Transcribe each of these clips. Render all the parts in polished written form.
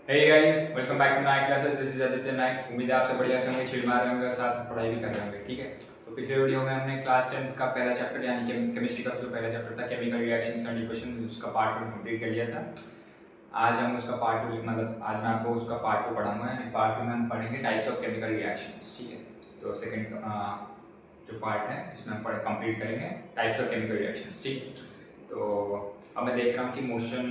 Hey guys, welcome back to night classes. This is Aditya Naik. उम्मीद है आप सब बढ़िया से होंगे, चिल मार रहे होंगे और साथ साथ पढ़ाई भी कर रहे होंगे। ठीक है, तो पिछले वीडियो में हमने क्लास 10th का पहला चैप्टर यानी कि केमिस्ट्री का जो पहला चैप्टर था केमिकल रिएक्शंस एंड इक्वेशन, उसका पार्ट 1 कंप्लीट कर लिया था। आज हम उसका पार्ट 2 मतलब आज मैं आपको उसका पार्ट 2 पढ़ाऊंगा। पार्ट 2 में हम पढ़ेंगे टाइप्स ऑफ केमिकल रिएक्शंस। ठीक है, तो सेकंड जो पार्ट है इसमें हम कंप्लीट करेंगे टाइप्स ऑफ केमिकल रिएक्शंस। ठीक, तो अब मैं देख रहा हूँ कि मोशन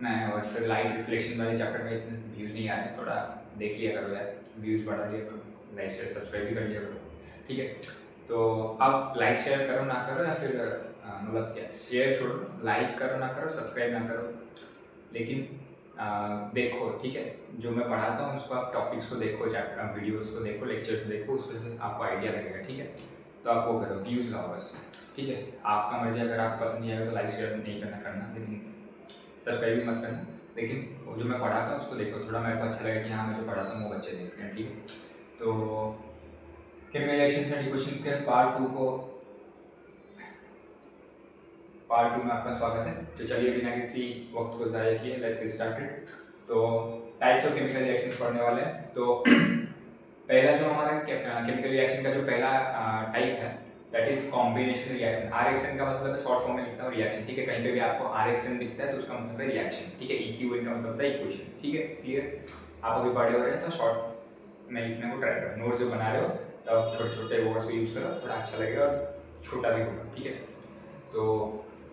में और फिर लाइट रिफ्लेक्शन वाले चैप्टर में इतने व्यूज़ नहीं आ रहे, थोड़ा देख लिया करो यार, व्यूज़ बढ़ा लिया करो, लाइक शेयर सब्सक्राइब भी कर लिया करो। ठीक है, तो अब लाइक शेयर करो ना करो या फिर मतलब क्या, शेयर छोड़ो, लाइक करो ना करो, सब्सक्राइब ना करो, लेकिन देखो। ठीक है, जो मैं पढ़ाता हूँ उसको आप टॉपिक्स को देखो, चैप्टर वीडियोज़ को देखो, लेक्चर्स देखो, उससे आपको आइडिया लगेगा। ठीक है, तो आप वो करो, व्यूज़ लाओ बस। ठीक है, आपका मर्जी, अगर आपको पसंद नहीं आएगा तो लाइक शेयर नहीं करना, लेकिन सब्सक्राइब भी मत करना। लेकिन वो जो मैं पढ़ाता हूँ उसको देखो, थोड़ा मेरे को अच्छा लगा कि हाँ मैं जो पढ़ाता हूँ वो बच्चे देखते हैं। ठीक है, तो केमिकल रिएक्शंस एंड इक्वेशंस के पार्ट टू में आपका स्वागत है। तो चलिए बिना किसी वक्त को ज़ाया किए लेट्स गेट स्टार्टेड। तो टाइप्स ऑफ केमिकल रिएक्शंस पढ़ने वाले हैं। तो पहला जो हमारा केमिकल रिएक्शन का जो पहला टाइप है that is combination reaction. RXN का मतलब है, शॉर्ट फॉर्म में लिखता हूँ, रिएक्शन। ठीक है, कहीं पे भी आपको RXN दिखता है तो उसका मतलब है रिएक्शन। ठीक है, EQN का मतलब होता है इक्वेशन। ठीक है, क्लियर? आप अभी पढ़े हो रहे हैं तो शॉर्ट में लिखने को ट्राई करो। नोट्स जो बना रहे हो तब छोटे छोटे वर्ड्स को यूज़ करो, थोड़ा अच्छा लगेगा और छोटा भी होगा। ठीक है, तो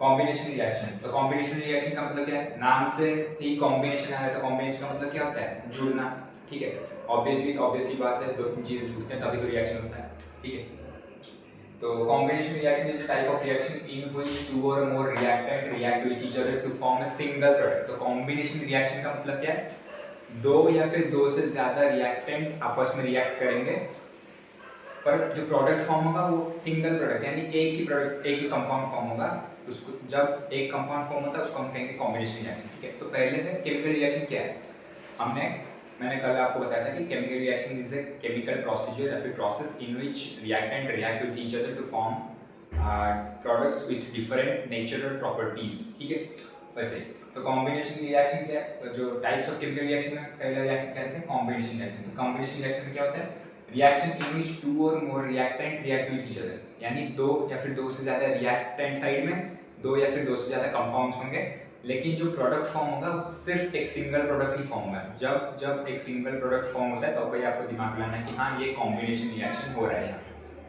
कॉम्बिनेशन रिएक्शन। तो कॉम्बिनेशन रिएक्शन का मतलब क्या है? नाम से ही कॉम्बिनेशन आ रहा है, तो कॉम्बिनेशन का मतलब क्या होता है? जुड़ना। ठीक है, ऑब्वियस सी बात है, दो तीन चीजें जुड़ते हैं तभी तो रिएक्शन होता है। ठीक है, तो combination reaction is a type of reaction in which two or more reactant react with each other to form a single product. तो कॉम्बिनेशन रिएक्शन का मतलब क्या है? दो या फिर दो से ज्यादा रिएक्टेंट आपस में रिएक्ट करेंगे, पर जो प्रोडक्ट फॉर्म होगा वो सिंगल प्रोडक्ट यानी एक ही प्रोडक्ट, एक ही कंपाउंड फॉर्म होगा। उसको जब एक कंपाउंड फॉर्म होता है उसको हम कहेंगे कॉम्बिनेशन रिएक्शन। ठीक है, तो पहले है केमिकल रिएक्शन क्या है? मैंने कल आपको बताया था कि chemical reaction is a chemical procedure या फिर process in which reactant react with each other to form products with different natural properties. ठीक है, वैसे तो कॉम्बिनेशन रिएक्शन क्या है? जो टाइप्स ऑफ केमिकल रिएक्शन में पहला रिएक्शन कहते हैं कॉम्बिनेशन रिएक्शन। तो कॉम्बिनेशन रिएक्शन में क्या होता है? Reaction in which two or more reactant react with each other, यानी दो या फिर दो से ज्यादा रिएक्टेंट साइड में दो या फिर दो से ज्यादा कंपाउंड्स होंगे, लेकिन जो प्रोडक्ट फॉर्म होगा वो सिर्फ एक सिंगल प्रोडक्ट ही फॉर्म होगा। जब जब एक सिंगल प्रोडक्ट फॉर्म होता है तो भाई आपको दिमाग लाना है कि हाँ ये कॉम्बिनेशन रिएक्शन हो रहा है यहाँ।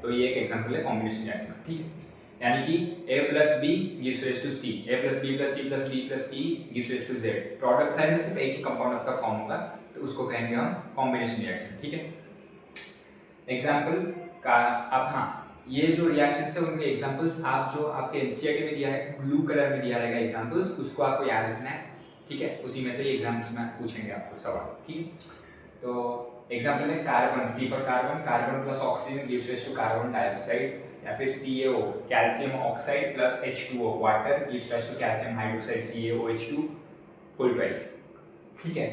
तो ये एक एग्जांपल है कॉम्बिनेशन रिएक्शन का। ठीक है, यानी कि A plus B gives rise to C, A plus B plus C plus D plus E gives rise to Z। Product side में सिर्फ एक ही कंपाउंड आपका फॉर्म होगा तो उसको कहेंगे हम कॉम्बिनेशन रिएक्शन। ठीक है, एग्जाम्पल का अब हाँ, ये जो रिएक्शंस है उनके एग्जांपल्स आप जो आपके एनसीईआरटी में दिया है, ब्लू कलर में दिया रहेगा एग्जांपल्स, उसको आपको याद रखना है। ठीक है, उसी में से एग्जाम्स में पूछेंगे आपको सवाल। ठीक, तो एग्जांपल है carbon, C for carbon, carbon plus oxygen gives rise to carbon dioxide, या फिर CaO calcium oxide plus H2O water gives rise to calcium hydroxide CaOH2 whole twice. ठीक है,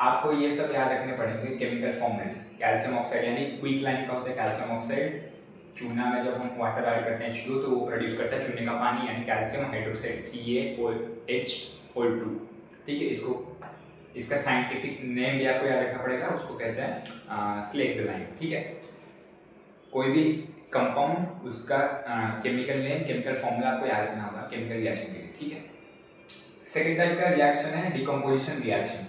आपको ये सब याद रखने पड़ेंगे केमिकल फॉर्मूलेस। कैल्शियम ऑक्साइड यानी क्विक लाइन का होता है कैल्शियम ऑक्साइड, चूना में जब हम वाटर ऐड करते हैं H2O तो वो प्रोड्यूस करता है चूने का पानी यानी कैल्शियम हाइड्रोक्साइड CaOH2। ठीक है, इसका साइंटिफिक नेम भी आपको याद रखना पड़ेगा, उसको कहते हैं स्लेक द लाइन। ठीक है, कोई भी कंपाउंड उसका केमिकल नेम, केमिकल फॉर्मूला आपको याद रखना होगा केमिकल रिएक्शन के लिए। ठीक है, सेकेंड टाइप का रिएक्शन है डिकम्पोजिशन रिएक्शन।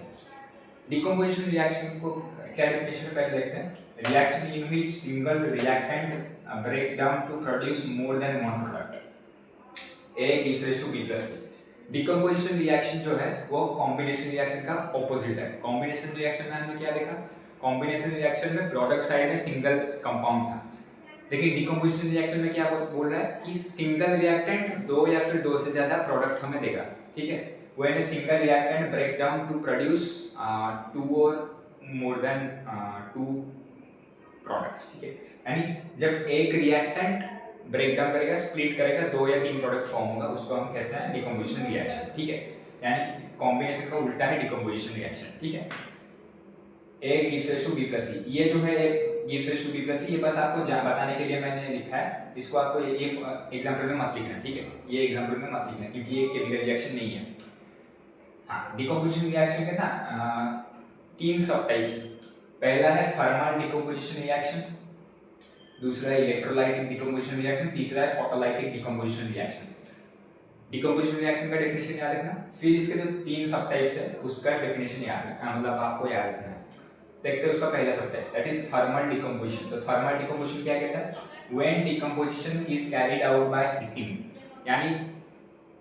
डिकम्पोजिशन रिएक्शन को क्या डेफिनेशन पहले देखते हैं। Reaction in which single reactant breaks down to produce more than one product. A gives rise to B plus C। Decomposition reaction जो है वो कॉम्बिनेशन रिएक्शन का ऑपोजिट है। कॉम्बिनेशन रिएक्शन में हमने क्या देखा? कॉम्बिनेशन रिएक्शन में प्रोडक्ट साइड में सिंगल कंपाउंड था, लेकिन डिकम्पोजिशन रिएक्शन में क्या बोल रहा है कि सिंगल रिएक्टेंट दो या फिर दो से ज्यादा प्रोडक्ट हमें देगा। ठीक है, when a single reactant breaks down to produce two or more than two products। ठीक है, यानी जब एक रिएक्टेंट ब्रेक डाउन करेगा, स्प्लिट करेगा, दो या तीन प्रोडक्ट फॉर्म होगा, उसको हम कहते हैं डिकम्पोजिशन रिएक्शन। ठीक है, यानी कॉम्बिनेशन का उल्टा है डिकम्पोजिशन रिएक्शन। ठीक है, A gives rise to B plus C, ये जो है gives rise to B plus C, ये बस आपको बताने के लिए मैंने लिखा है, इसको आपको ये एग्जांपल में मत लिखना। ठीक है, ये एग्जांपल में मत लिखना क्योंकि ये केमिकल रिएक्शन नहीं है। हाँ, डिकम्पोजिशन रिएक्शन के ना तीन सब टाइप्स। पहला है थर्मल डिकम्पोजिशन रिएक्शन, दूसरा है इलेक्ट्रोलाइटिक डिकम्पोजिशन रिएक्शन, तीसरा है photolytic decomposition reaction. Decomposition reaction का डेफिनेशन याद रखना, फिर इसके जो तीन सब टाइप्स है उसका डेफिनेशन याद रखना, मतलब आपको याद रखना है। देखते हैं उसका पहला सब type, that is thermal decomposition. तो थर्मल डिकम्पोजिशन क्या कहता है? When decomposition is carried out by heating, यानी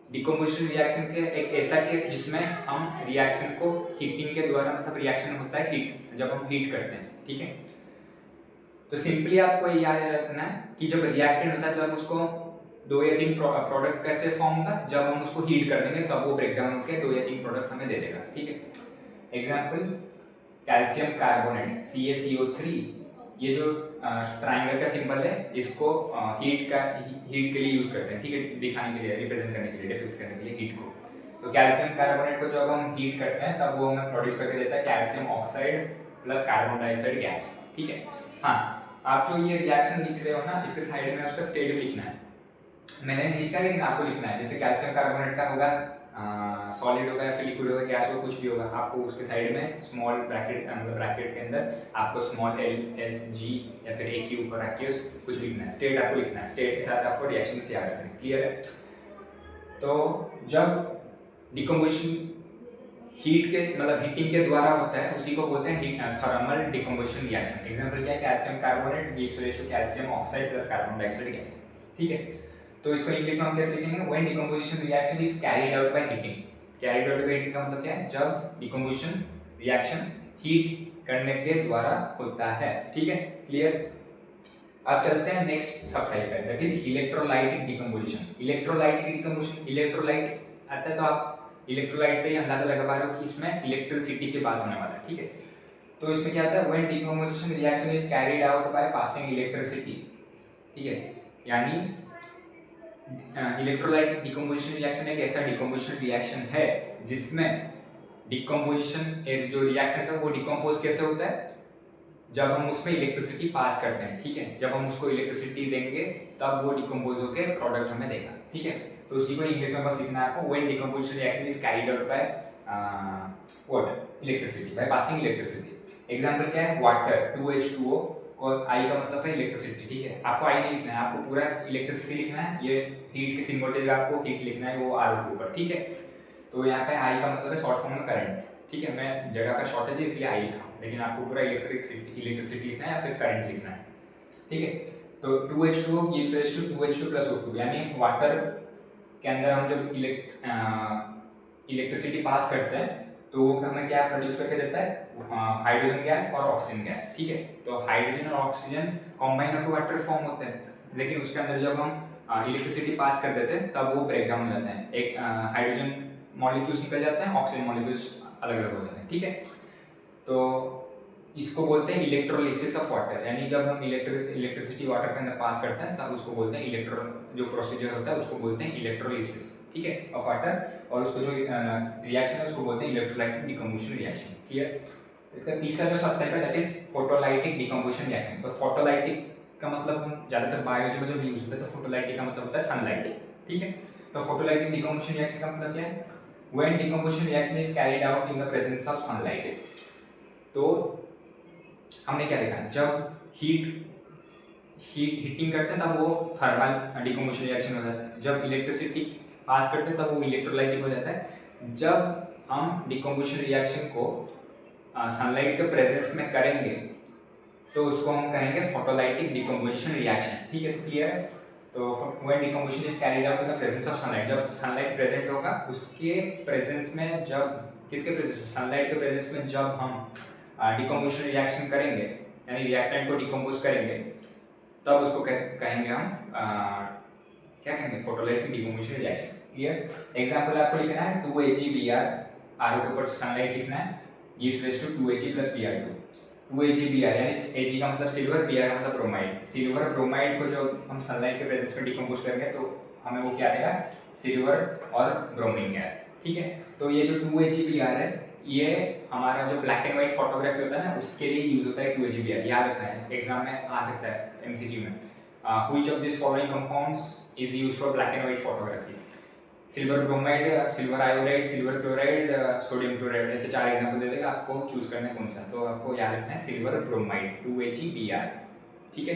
डिकम्पोजिशन रिएक्शन के एक ऐसा केस जिसमें हम रिएक्शन को हीटिंग के द्वारा, मतलब रिएक्शन होता है हीट, जब हम हीट करते हैं, ठीक है। तो सिंपली आपको ये याद रखना है कि जब रिएक्टेंट होता है, जब उसको दो या तीन प्रोडक्ट कैसे फॉर्म होगा, जब हम उसको हीट कर देंगे तब वो ब्रेक डाउन होकर दो या तीन प्रोडक्ट हमें दे देगा, ठीक है। एग्जांपल कैल्शियम कार्बोनेट CaCO3, ये जो ट्रायंगल का सिंबल है इसको हीट के लिए यूज करते हैं, ठीक है, दिखाने के लिए, रिप्रेजेंट करने के लिए, डिपिक्ट करने के लिए हीट को। तो कैल्शियम कार्बोनेट को जब हम हीट करते हैं तब वो हमें प्रोड्यूस करके देता है calcium oxide plus carbon dioxide gas, ठीक है। हाँ, आप जो ये रिएक्शन लिख रहे हो ना, इसके साइड में उसका स्टेट भी लिखना है। मैंने नहीं लिखा लेकिन आपको लिखना है। जैसे कैल्शियम कार्बोनेट का होगा सॉलिड होगा या फिर लिक्विड होगा, गैस होगा, कुछ भी होगा, आपको उसके साइड में स्मॉल ब्रैकेट, मतलब ब्रैकेट के अंदर आपको स्मॉल LSG या फिर AQ ऊपर रख के कुछ लिखना है, स्टेट आपको लिखना है, स्टेट के साथ आपको रिएक्शन से याद रखना है, क्लियर है। तो जब डिकम्पोजिशन हीट के, मतलब हीटिंग के द्वारा होता है, उसी को बोलते हैं थर्मल डिकम्पोजिशन रिएक्शन। एग्जांपल क्या है? Calcium carbonate gives ratio calcium oxide plus carbon dioxide gas, ठीक है। तो इसको इंग्लिश में हम कैसे लिखेंगे? When decomposition reaction is carried out by heating. Carried out by heating का मतलब क्या है? जब डिकम्पोजिशन रिएक्शन हीट करने के द्वारा होता है, ठीक है, क्लियर। अब चलते हैं नेक्स्ट सब टाइप है, that is electrolytic decomposition. Electrolytic decomposition, electrolyte आता है तो आप इलेक्ट्रोलाइट से ही अंदाजा लगा पा रहे हो कि इसमें इलेक्ट्रिसिटी की बात होने वाला है, ठीक है। तो इसमें क्या होता है? When decomposition reaction is carried out by passing electricity, ठीक है, यानी इलेक्ट्रोलाइटिक डिकम्पोजिशन रिएक्शन एक ऐसा डिकम्पोजिशन रिएक्शन है जिसमें डिकम्पोजिशन जो रिएक्टेंट है वो डिकम्पोज कैसे होता है? जब हम उसमें इलेक्ट्रिसिटी पास करते हैं, ठीक है, जब हम उसको इलेक्ट्रिसिटी देंगे तब वो डिकम्पोज होकर प्रोडक्ट हमें देगा, ठीक है। तो उसी को इंग्लिश में बस लिखना है आपको, when decomposition reaction is carried out by what? Electricity, by passing electricity. Example क्या है? वाटर 2H2O, और I का मतलब है इलेक्ट्रिसिटी, ठीक है। आपको I नहीं लिखना है, आपको पूरा इलेक्ट्रिसिटी लिखना है, ये हीट के सिंबल के जगह आपको हीट लिखना है, वो आर के ऊपर, ठीक है। तो यहाँ पे I का मतलब है शॉर्ट फॉर्म में करंट, ठीक है। मैं जगह का शॉर्टेज है इसलिए I लिखा, लेकिन आपको पूरा इलेक्ट्रिसिटी लिखना है या फिर करंट लिखना है, ठीक है। तो 2H2O gives rise to 2H2 plus O2, यानी वाटर के अंदर हम जब इलेक्ट्रिसिटी पास करते हैं तो वो हमें क्या प्रोड्यूस करके देता है? हाइड्रोजन गैस और ऑक्सीजन गैस, ठीक है। तो हाइड्रोजन और ऑक्सीजन कॉम्बाइन होकर वाटर फॉर्म होते हैं, लेकिन उसके अंदर जब हम इलेक्ट्रिसिटी पास कर देते हैं तब वो ब्रेक डाउन हो जाते हैं, एक हाइड्रोजन मॉलिक्यूल्स निकल जाते हैं, ऑक्सीजन मॉलिक्यूल्स अलग अलग हो जाते हैं, ठीक है। तो इसको बोलते हैं इलेक्ट्रोलिसिस ऑफ वाटर, यानी जब हम इलेक्ट्रिसिटी वाटर के अंदर पास करते हैं तब उसको बोलते हैं जो प्रोसीजर होता है उसको बोलते हैं इलेक्ट्रोलिसिस, ठीक है, ऑफ वाटर। और उसको जो रिएक्शन है उसको बोलते हैं इलेक्ट्रोलाइटिक डिकम्पोजिशन रिएक्शन, क्लियर। इसका तीसरा जो सब टाइप है that is photolytic decomposition reaction. तो फोटोलाइटिक का मतलब हम ज़्यादातर बायोलॉजी में जब यूज होता है तो फोटोलाइटिक का मतलब होता है सनलाइट, ठीक है। तो फोटोलाइटिक डिकम्पोजिशन रिएक्शन का मतलब क्या है? When decomposition reaction is carried out in the presence of sunlight. तो हमने क्या देखा? जब हीटिंग करते हैं तब वो थर्मल डिकम्पोजिशन रिएक्शन हो जाता है, जब इलेक्ट्रिसिटी पास करते हैं तब वो इलेक्ट्रोलाइटिक हो जाता है। जब हम डिकम्पोजिशन रिएक्शन को सनलाइट के प्रेजेंस में करेंगे तो उसको हम कहेंगे फोटोलाइटिक डिकम्पोजिशन रिएक्शन, ठीक है, क्लियर है। तो when decomposition is carried out in the presence of sunlight, जब सनलाइट प्रेजेंट होगा उसके प्रेजेंस में, जब किसके प्रेजेंस में? सनलाइट के प्रेजेंस में जब हम डिकम्पोजिशन रिएक्शन करेंगे, यानी रिएक्टेंट को डिकम्पोज करेंगे, तब उसको कहेंगे हम क्या कहेंगे? Photolytic decomposition reaction, clear. Example आपको लिखना है 2AgBr, आर के ऊपर सनलाइट लिखना है, gives raise to 2Ag plus Br2। 2AgBr यानी Ag का मतलब सिल्वर, Br का मतलब ब्रोमाइड। सिल्वर ब्रोमाइड को जब हम सनलाइट के प्रेजेंस में डिकम्पोज करेंगे तो हमें वो क्या देगा? सिल्वर और ब्रोमीन गैस, ठीक है। तो ये जो 2AgBr है ये हमारा जो ब्लैक एंड व्हाइट फोटोग्राफी होता है ना उसके लिए यूज होता है 2AgBr, याद रखना है, एग्जाम में आ सकता है MCQ में। Which of this following compounds is used for black and white photography? Silver bromide, silver iodide, silver chloride, sodium chloride, ऐसे 4 एग्जाम्पल दे देगा, आपको चूज करना है कौन सा। तो आपको याद रखना है सिल्वर ब्रोमाइड 2HeBr, ठीक है।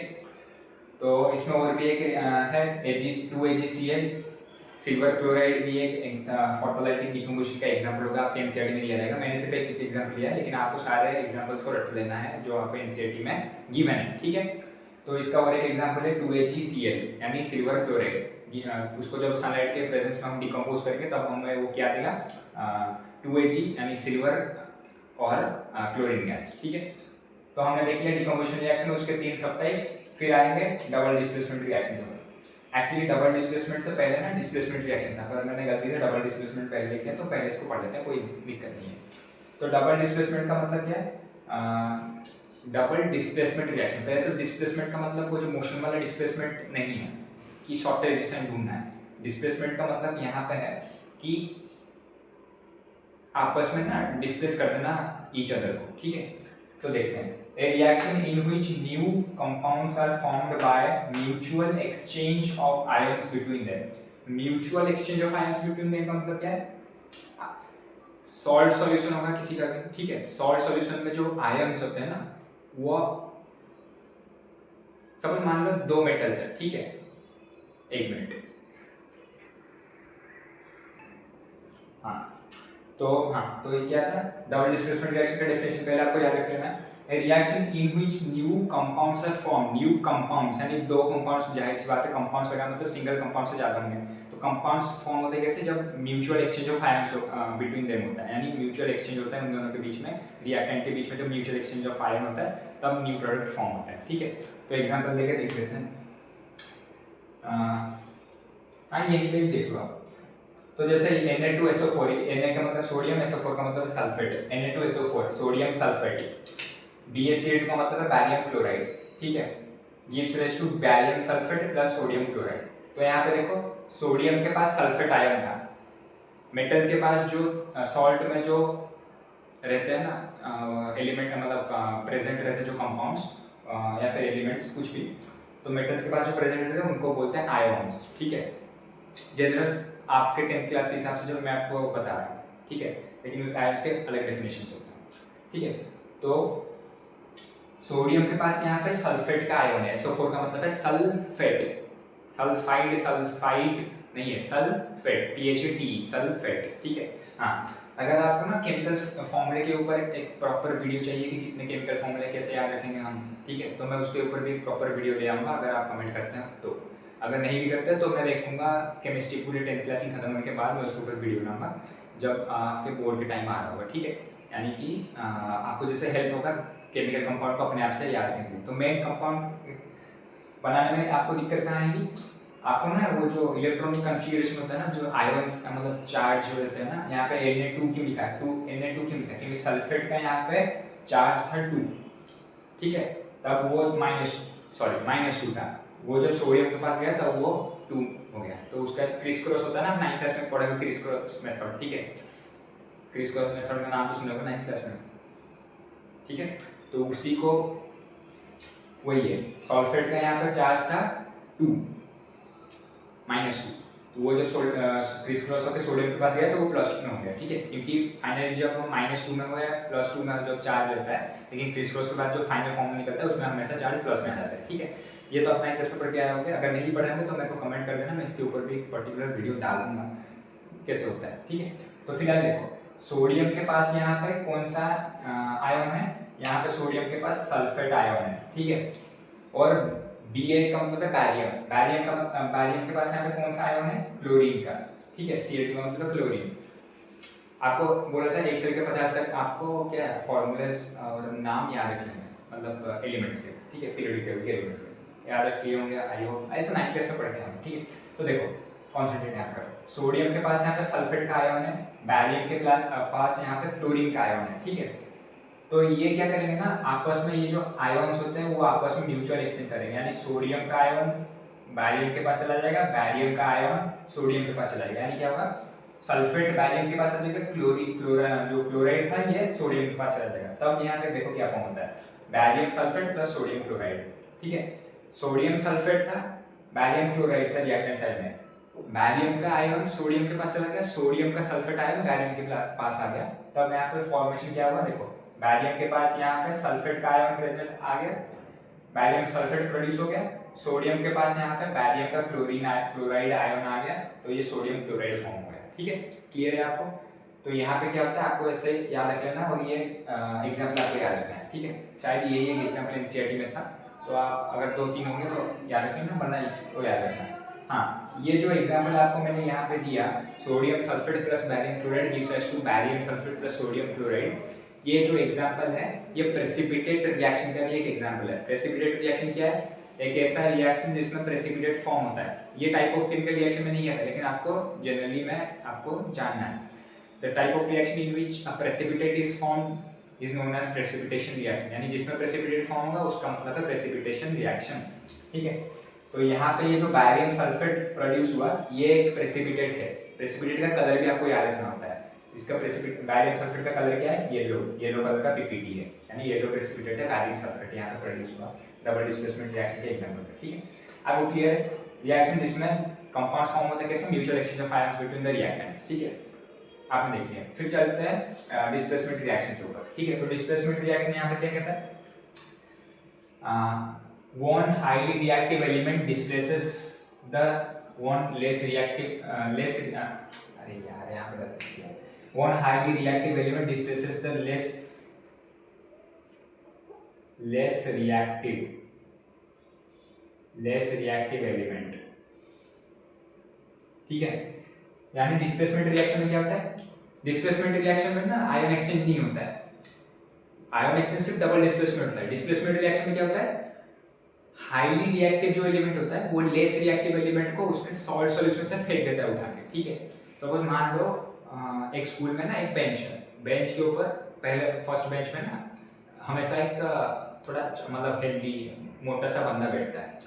तो इसमें और भी एक है Ag2AgCl, सिल्वर क्लोराइड भी एक फोटोलाइटिक डिकम्पोजिशन का एग्जांपल होगा, आपके एनसीईआरटी में दिया रहेगा। मैंने सिर्फ एक एग्जांपल लिया है, लेकिन आपको सारे एग्जांपल्स को रट लेना है जो आपको एनसीईआरटी में गिवन है, ठीक है। तो इसका और एक एग्जांपल है 2HeCl यानी सिल्वर क्लोराइड। उसको जब सनलाइट के प्रेजेंस में हम डिकम्पोज करेंगे तब हमें वो क्या देगा, 2Ag यानी सिल्वर और क्लोरीन गैस, ठीक है। तो हमने देख लिया डिकम्पोजिशन रिएक्शन, उसके 3 सब टाइप्स। फिर आएंगे double displacement reaction. Actually double displacement से पहले ना डिस्प्लेसमेंट रिएक्शन था, पर मैंने गलती से डबल डिस्प्लेसमेंट पहले लिख दिया, तो पहले इसको पढ़ लेते हैं, कोई दिक्कत नहीं है। तो डबल डिस्प्लेसमेंट का मतलब क्या है, डबल डिस्प्लेसमेंट रिएक्शन। पहले तो डिस्प्लेसमेंट का मतलब वो जो मोशन वाला डिस्प्लेसमेंट नहीं है कि शॉर्टेज डिस्टेंस ढूंढना है। डिस्प्लेसमेंट का मतलब यहाँ पे है कि आपस में ना डिस्प्लेस कर देना ईच अदर को, ठीक है। तो देखते हैं, a reaction in which new compounds are formed by mutual exchange of ions between them. Mutual exchange of ions between them का मतलब क्या है, सॉल्ट सॉल्यूशन होगा किसी का भी, ठीक है। सॉल्ट सॉल्यूशन में जो आयन्स होते हैं ना, वो सपोज मान लो 2 मेटल्स है, ठीक है। एक मिनट, तो ये क्या था, डबल डिस्प्लेसमेंट रिएक्शन का डेफिनेशन पहले आपको याद रख लेना है। A reaction in which new compounds are formed, new compounds यानी 2 कंपाउंड्स, जाहिर सी बात है कंपाउंड्स लगा मतलब सिंगल कंपाउंड से ज्यादा होंगे। तो कंपाउंड्स फॉर्म होते हैं कैसे, जब mutual exchange of ions between them होता है, यानी म्यूचुअल एक्सचेंज होता है उन दोनों के बीच में, रिएक्टेंट के बीच में जब म्यूचुअल एक्सचेंज ऑफ आयन होता है तब न्यू प्रोडक्ट फॉर्म होता है, ठीक है। तो एग्जांपल देके देख लेते हैं। हाँ यही पे देख लो आप। तो जैसे Na2SO4, Na का मतलब सोडियम, SO4 का मतलब sulphate, Na2SO4 sodium sulphate, BaCl का मतलब है बैरियम क्लोराइड, ठीक है। Gives rise to barium sulphate plus sodium chloride. तो यहाँ पे देखो सोडियम के पास सल्फेट आयन था, मेटल के पास जो सॉल्ट में जो रहते हैं ना एलिमेंट, मतलब प्रेजेंट रहते हैं जो कंपाउंड्स या फिर एलिमेंट्स कुछ भी, तो मेटल्स के पास जो प्रेजेंट रहते हैं उनको बोलते हैं आयोन्स, ठीक है। जनरल आपके 10th क्लास के हिसाब से जो मैं आपको बता रहा हूँ, ठीक है, लेकिन उस आयन्स के अलग डेफिनेशंस होते हैं, ठीक है। तो सोडियम के पास यहाँ पे सल्फेट का आयन है, SO4 का मतलब है सल्फेट, सल्फाइड, सल्फाइड नहीं है, सल्फेट, PHAT सल्फेट, ठीक है। हाँ, अगर आपको ना केमिकल फॉर्मूले के ऊपर एक प्रॉपर वीडियो चाहिए कि कितने केमिकल फॉर्मूले कैसे याद रखेंगे हम, ठीक है, तो मैं उसके ऊपर भी एक प्रॉपर वीडियो ले आऊँगा, अगर आप कमेंट करते हैं तो। अगर नहीं भी करते तो मैं देखूंगा केमिस्ट्री पूरे 10th क्लास की खत्म होने के बाद मैं उसके ऊपर वीडियो बनाऊंगा जब आपके बोर्ड के टाइम आ रहा होगा, ठीक है। यानी कि आपको जैसे हेल्प होगा केमिकल कंपाउंड को अपने आप से याद रखने के। तो मेन कंपाउंड बनाने में आपको दिक्कत कहाँ आएगी, आपको ना वो जो इलेक्ट्रॉनिक कन्फिगरेशन होता है ना, जो आयन्स का मतलब चार्ज जो रहते हैं ना, यहाँ पे Na2 क्यों लिखा है, Na2 क्यों लिखा है, क्योंकि सल्फेट का यहाँ पे चार्ज था 2, ठीक है। तब वो -2 था, वो जब सोडियम के पास गया तब वो 2 हो गया। तो उसका क्रिस क्रॉस होता है ना, 9th क्लास में पढ़ेंगे क्रिस क्रॉस मेथड, ठीक है। क्रिस क्रॉस मेथड का नाम तो सुना होगा 9th क्लास में, ठीक है। तो उसी को वही है, सल्फेट का यहाँ पर चार्ज था 2, -2, तो वो जब क्रिस क्रॉस होकर सोडियम के पास गया तो वो +2 में हो गया, ठीक है। क्योंकि फाइनली जब वो -2 में हो गया, +2 में जब चार्ज रहता है, लेकिन क्रिस क्रॉस के बाद जो फाइनल फॉर्म निकलता है उसमें हमेशा चार्ज प्लस में आ जाता है, ठीक है। ये तो अपना एक पेपर के आए होंगे, अगर नहीं पढ़े होंगे तो मेरे को कमेंट कर देना, मैं इसके ऊपर भी एक पर्टिकुलर वीडियो डाल दूंगा कैसे होता है, ठीक है। तो फिलहाल देखो सोडियम के पास यहाँ पे कौन सा आयन है, यहाँ पे सोडियम के पास सल्फेट आयन है, ठीक है। और Ba का मतलब है बैरियम के पास यहाँ पे कौन सा आयन है, क्लोरीन का, ठीक है। Cl2 का मतलब क्लोरीन। आपको बोला था 1 से लेकर 50 तक आपको क्या फॉर्मूलेस और नाम याद रखने हैं, मतलब एलिमेंट्स के, ठीक है, पीरियोडिक टेबल के एलिमेंट्स के याद रखिए होंगे, आई होप आए तो 9th क्लास में पढ़ते हैं, ठीक है। तो देखो कॉन्सेंट्रेट यहाँ पर सोडियम के पास यहाँ पे सल्फेट का आयन है, बैरियम के पास यहाँ पे क्लोरीन का आयन है, ठीक है। तो ये क्या करेंगे ना, आपस में ये जो आयन्स होते हैं वो आपस में म्यूचुअल एक्सचेंज करेंगे, यानी सोडियम का आयन बैरियम के पास चला जाएगा, बैरियम का आयन सोडियम के पास चला जाएगा, यानी क्या होगा, सल्फेट बैरियम के पास आ जाएगा, जो क्लोराइड था ये सोडियम के पास चला जाएगा। तब यहाँ पे देखो क्या फॉर्म होता है, barium sulphate plus sodium chloride, ठीक है। सोडियम सल्फेट था, बैरियम क्लोराइड था रिएक्टेंट साइड में, बैरियम का आयन सोडियम के पास चला गया, सोडियम का सल्फेट आयन बैरियम के पास आ गया, तब यहाँ पे फॉर्मेशन क्या हुआ देखो, बैरियम के पास यहाँ पे सल्फेट का आयन प्रेजेंट आ गया, बैरियम सल्फेट प्रोड्यूस हो गया, सोडियम के पास यहाँ पे बैरियम का क्लोराइड आयन आ गया, तो ये सोडियम क्लोराइड फॉर्म हो गया। ठीक है, क्लियर है आपको? तो यहाँ पे क्या होता है आपको ऐसे याद रख लेना, और ये एग्जाम्पल आपको याद रखना है। ठीक है, शायद यही एक एग्जाम्पल एनसीईआरटी में था, तो आप अगर 2-3 होंगे तो याद रख लेना, वरना इसको याद रखना। हाँ, ये जो एग्जाम्पल आपको मैंने यहाँ पे दिया, sodium sulphate plus barium chloride gives rise to barium sulphate plus sodium chloride, ये जो एग्जाम्पल है ये प्रेसिपिटेट रिएक्शन का भी एक एग्जाम्पल है। प्रेसिपिटेट रिएक्शन क्या है? एक ऐसा रिएक्शन जिसमें प्रेसिपिटेट फॉर्म होता है। ये टाइप ऑफ केमिकल रिएक्शन में नहीं आता, लेकिन आपको जनरली में आपको जानना है। The type of reaction in which a precipitate is formed is known as precipitation reaction, यानी जिसमें प्रेसिपिटेट फॉर्म होगा उसका मतलब है प्रेसिपिटेशन रिएक्शन। ठीक है, तो यहाँ पे ये जो बैरियम सल्फेट प्रोड्यूस हुआ ये एक प्रेसिपिटेट है। प्रेसिपिटेट का कलर भी आपको याद रखना होता है, इसका बैरियम सल्फेट का कलर क्या है? येलो, येलो कलर का पीपीटी है, यानी येलो प्रेसिपिटेट है बैरियम सल्फेट, यहाँ पे प्रोड्यूस हुआ डबल डिस्प्लेसमेंट रिएक्शन के एग्जांपल पे। ठीक है, आपको क्लियर है? रिएक्शन जिसमें कंपाउंड्स फॉर्म होता है कैसे? Mutual exchange of ions between the reactants. ठीक है, आपने देख लिया। फिर चलते हैं डिस्प्लेसमेंट रिएक्शन के ऊपर। ठीक है, तो डिस्प्लेसमेंट रिएक्शन यहाँ पे क्या कहता है? one highly reactive element displaces the one less reactive अरे यार यहाँ पे गलती किया। one highly reactive element displaces the less reactive element। ठीक है, यानी डिस्प्लेसमेंट रिएक्शन में क्या होता है? डिस्प्लेसमेंट रिएक्शन में ना आयन एक्सचेंज नहीं होता है, आयन एक्सचेंज सिर्फ डबल डिस्प्लेसमेंट होता है। डिस्प्लेसमेंट रिएक्शन में क्या होता है? हाईली रिएक्टिव जो एलिमेंट होता है वो लेस रिएक्टिव एलिमेंट को उसके सॉल्ट सॉल्यूशन से फेंक देता है उठा के। ठीक है, सपोज मान लो एक स्कूल में ना एक बेंच है, बेंच के ऊपर पहले फर्स्ट बेंच में ना हमेशा एक थोड़ा मतलब हेल्दी मोटा सा बंदा बैठता है।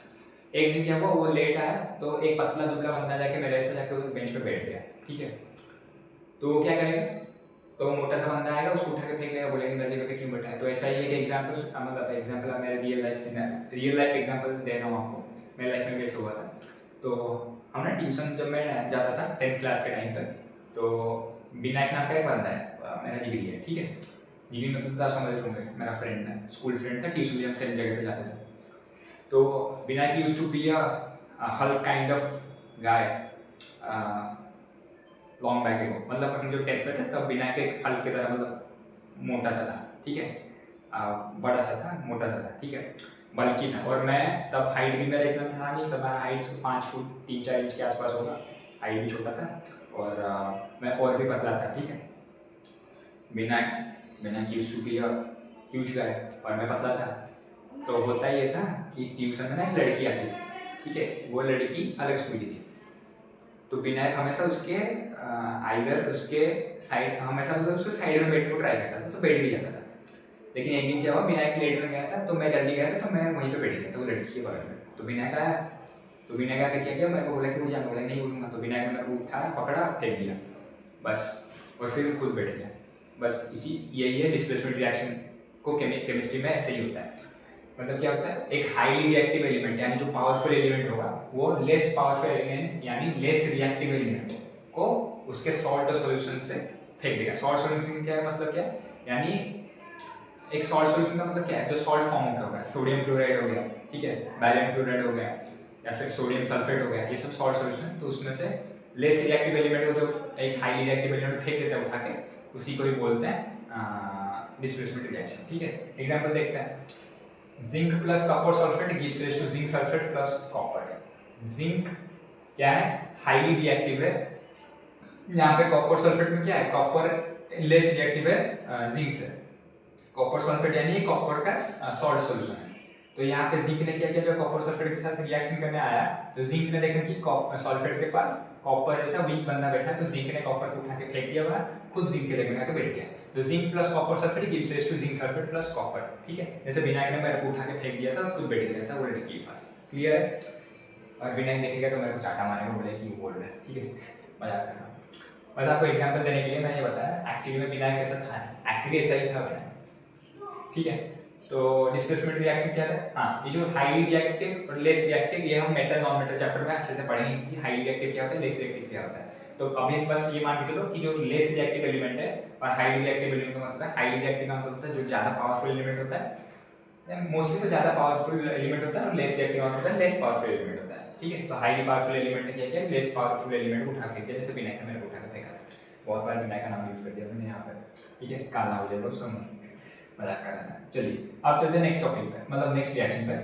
एक दिन क्या हुआ, वो लेट आया तो एक पतला दुबला बंदा जाके मेरे से जाके उस बेंच पे बैठ गया। ठीक है, तो वो क्या करेगा? तो मोटा सा बंदा आएगा, उसको उठा के फेंक लेगा, बोलेगा मेरे जगह पे क्यों बैठा है। तो ऐसा ही एक एग्जांपल मतलब एग्जांपल मेरे रियल लाइफ एग्जांपल दे रहा हूँ आपको, मेरे लाइफ में भी ऐसा हुआ था। तो हम ना ट्यूशन जब मैं जाता था 10th क्लास के टाइम पर, तो विनायक नाम का एक बंदा है, मेरा जिगरी है। ठीक है, जिगरी मतलब आप समझ होंगे, मेरा फ्रेंड था, स्कूल फ्रेंड था, ट्यूशन भी हम सेम जगह पे जाते थे। तो Vinayak used to be a hulk kind of guy long back ago, मतलब हम जब 10th में थे तब विनायक एक हल्क की तरह मतलब मोटा सा था। ठीक है, बड़ा सा था, मोटा सा था। ठीक है, बल्कि था, और मैं तब हाइट भी मेरा इतना था नहीं, तब मेरा हाइट 5 फुट 3-4 इंच के आसपास होगा, हाइट भी छोटा था, और मैं और भी पतला था। ठीक है, Vinayak used to be a huge guy और मैं पतला था। तो होता ये था कि ट्यूशन में ना एक लड़की आती थी। ठीक है, वो लड़की अलग स्कूल की थी, तो विनायक हमेशा उसके आइदर उसके साइड, हमेशा मतलब उसके साइड में बैठने को ट्राई करता था, तो बैठ भी जाता था। लेकिन एक दिन क्या हुआ, विनायक लेट में गया था, तो मैं जल्दी गया था, तो मैं वहीं पे बैठ गया था वो लड़की के बगल में। तो विनायक आया, तो विनायक आके क्या किया, मेरे को बोला कि उठ जा, बोला नहीं उठूंगा। तो विनायक ने मेरे को उठाया, पकड़ा, फेंक दिया बस, और फिर खुद बैठ गया बस। यही है डिस्प्लेसमेंट रिएक्शन को केमिस्ट्री में ऐसे ही होता है। मतलब क्या होता है, एक हाईली रिएक्टिव एलिमेंट यानी जो पावरफुल एलिमेंट होगा वो लेस पावरफुल एलिमेंट यानी लेस रिएक्टिव एलिमेंट को उसके सॉल्ट सॉल्यूशन से फेंक देगा। सॉल्ट सॉल्यूशन क्या है, मतलब क्या है, यानी एक सॉल्ट सॉल्यूशन का मतलब क्या है, जो सॉल्ट फॉर्म का होगा, सोडियम क्लोराइड हो गया, ठीक है, बैरियम क्लोराइड हो गया, या फिर सोडियम सल्फेट हो गया, ये सब सॉल्ट सॉल्यूशन। तो उसमें से लेस रिएक्टिव एलिमेंट को जो एक हाईली रिएक्टिव एलिमेंट फेंक देता है उठा के, उसी को ही बोलते हैं डिस्प्लेसमेंट रिएक्शन। ठीक है, एग्जाम्पल देखते हैं। Zinc plus copper sulphate gives rise to zinc sulphate plus copper. Zinc क्या है, हाईली रिएक्टिव है। यहाँ पे कॉपर सल्फेट में क्या है, कॉपर लेस रिएक्टिव है जिंक से। कॉपर सल्फेट यानी कॉपर का सॉल्ट सॉल्यूशन है। तो यहाँ पे जिंक ने क्या किया, जब कॉपर सल्फेट के साथ रिएक्शन करने आया तो जिंक ने देखा कि सल्फेट के पास कॉपर जैसा वीक बंदा बैठा है, तो जिंक ने कॉपर को उठा के फेंक दिया, वह खुद जिंक के जगह में आके बैठ गया। तो zinc plus copper sulphate gives rise to zinc sulphate plus copper. ठीक है, जैसे विनायक ने मेरे को उठा के फेंक दिया था, खुद बैठ गया था वो लड़की के पास। क्लियर है? और विनायक देखेगा तो मेरे को चाटा मारेगा, बोले कि वो बोल रहा है। ठीक है, मजाक कर रहा हूँ, बस आपको एग्जांपल देने के लिए मैं ये बताया। एक्चुअली में विनायक कैसा था, एक्चुअली ऐसा ही था विनायक। ठीक है, तो डिस्प्लेसमेंट रिएक्शन क्या है? हाँ, ये जो हाईली रिएक्टिव और लेस रिएक्टिव, ये हम मेटल नॉन मेटल चैप्टर में अच्छे से पढ़ेंगे कि हाईली रिएक्टिव क्या होता है, लेस रिएक्टिव क्या होता है। तो अभी बस ये मान के चलो कि जो लेस रिएक्टिव एलिमेंट है और हाईली रिएक्टिव एलिमेंट का मतलब है, हाईली रिएक्टिव का मतलब होता है जो ज्यादा पावरफुल एलिमेंट होता है, मोस्टली तो ज्यादा पावरफुल एलिमेंट होता है, और लेस रिएक्टिव का मतलब होता है लेस पावरफुल एलिमेंट होता है। ठीक है, तो हाईली पावरफुल एलिमेंट ने क्या किया, लेस पावरफुल एलिमेंट को उठा के दिया, जैसे विनायक ने मेरे को उठा के फेंका, बहुत बार विनायक का नाम यूज कर दिया मैंने यहाँ पर। ठीक है, काला हो जाएगा उसका मुंह, मजाक कर रहा था। चलिए अब चलते हैं नेक्स्ट टॉपिक पे, मतलब नेक्स्ट रिएक्शन पे,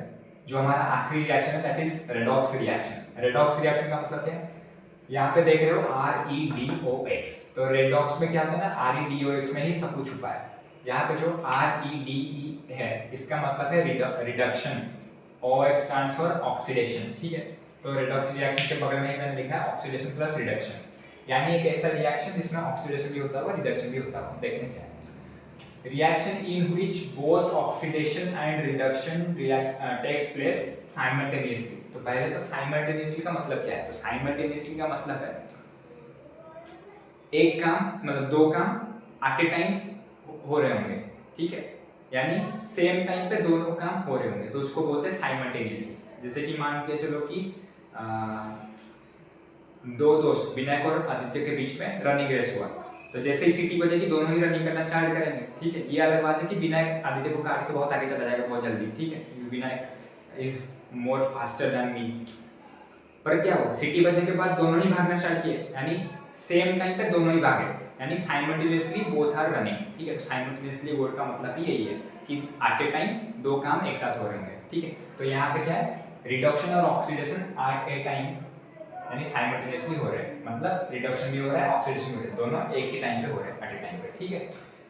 जो हमारा आखिरी रिएक्शन है, that is redox reaction. Redox reaction का मतलब क्या है? यहाँ पे देख रहे हो ReDOX, तो रेडॉक्स में क्या होता है ना, ReDOX में ही सब कुछ छुपा है। यहाँ पे जो ReDE है, इसका मतलब है reduction, OX stands for oxidation. ठीक है, तो रेडॉक्स रिएक्शन के बगल में ही मैंने लिखा है ऑक्सीडेशन प्लस रिडक्शन, यानी एक ऐसा रिएक्शन जिसमें ऑक्सीडेशन भी होता है और रिडक्शन भी होता है। देखते हैं क्या है। Reaction in which both oxidation and reduction takes place simultaneously। तो पहले तो simultaneously का मतलब क्या है? तो simultaneously का मतलब है एक काम, मतलब दो काम एट ए टाइम हो रहे होंगे। ठीक है, यानी सेम टाइम पे दोनों काम हो रहे होंगे, तो उसको बोलते हैं साइमल्टेनियसली। जैसे कि मान के चलो कि दो दोस्त विनायक और आदित्य के बीच में रनिंग रेस हुआ, तो जैसे ही सीटी बजेगी दोनों ही रनिंग करना स्टार्ट करेंगे। ठीक है, ये अलग बात है कि विनायक आदित्य को काट के बहुत आगे चला जाएगा बहुत जल्दी। ठीक है, Vinayak is more faster than me, पर क्या हो, सीटी बजने के बाद दोनों ही भागना स्टार्ट किए, यानी सेम टाइम पे दोनों ही भागे, यानी साइमल्टेनियसली बोथ आर रनिंग। ठीक है, तो साइमल्टेनियसली वर्ड का मतलब ही यही है कि एट ए टाइम दो काम एक साथ हो रहे होंगे। ठीक है, तो यहाँ पे क्या है, रिडक्शन और ऑक्सीडेशन एट ए टाइम यानी साइमल्टेनियसली हो रहे हैं, मतलब रिडक्शन भी हो रहा है ऑक्सीडेशन भी हो रहा है, दोनों एक ही टाइम पे हो रहे हैं एट ए टाइम पे। ठीक है,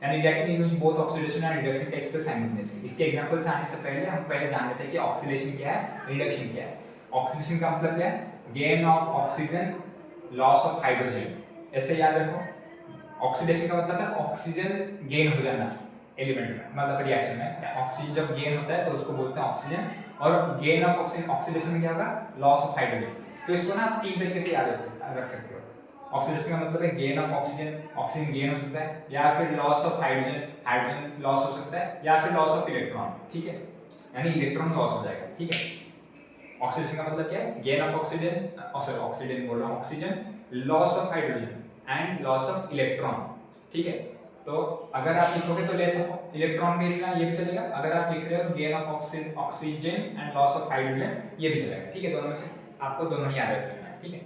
यानी reaction in which both oxidation and reduction takes place simultaneously. इसके एग्जांपल से आने से पहले हम पहले जान लेते हैं कि ऑक्सीडेशन क्या है, रिडक्शन क्या है। ऑक्सीडेशन का मतलब क्या है, gain of oxygen, loss of hydrogen. ऐसे याद रखो, ऑक्सीडेशन का मतलब है ऑक्सीजन गेन हो जाना एलिमेंट में, मतलब रिएक्शन में ऑक्सीजन जब गेन होता है तो उसको बोलते हैं ऑक्सीजन, और गेन ऑफ ऑक्सीजन, ऑक्सीडेशन में क्या होगा, लॉस ऑफ हाइड्रोजन। तो इसको ना आप तीन तरीके से याद रख सकते हो। ऑक्सीडेशन का मतलब है gain of oxygen, oxygen gain हो सकता है, या फिर loss of hydrogen, hydrogen loss हो सकता है, या फिर लॉस ऑफ इलेक्ट्रॉन। ठीक है, यानी इलेक्ट्रॉन लॉस हो जाएगा। ठीक है, ऑक्सीडेशन का मतलब क्या है, gain of oxygen, sorry oxygen बोल रहा हूँ, oxygen, loss of hydrogen and loss of electron. ठीक है, तो अगर आप लिखोगे तो लेस ऑफ इलेक्ट्रॉन भी लिखना, ये भी चलेगा। अगर आप लिख रहे हो तो gain of oxygen and loss of hydrogen, ये भी चलेगा। ठीक है, दोनों में से आपको दोनों ही याद रखना है। ठीक है,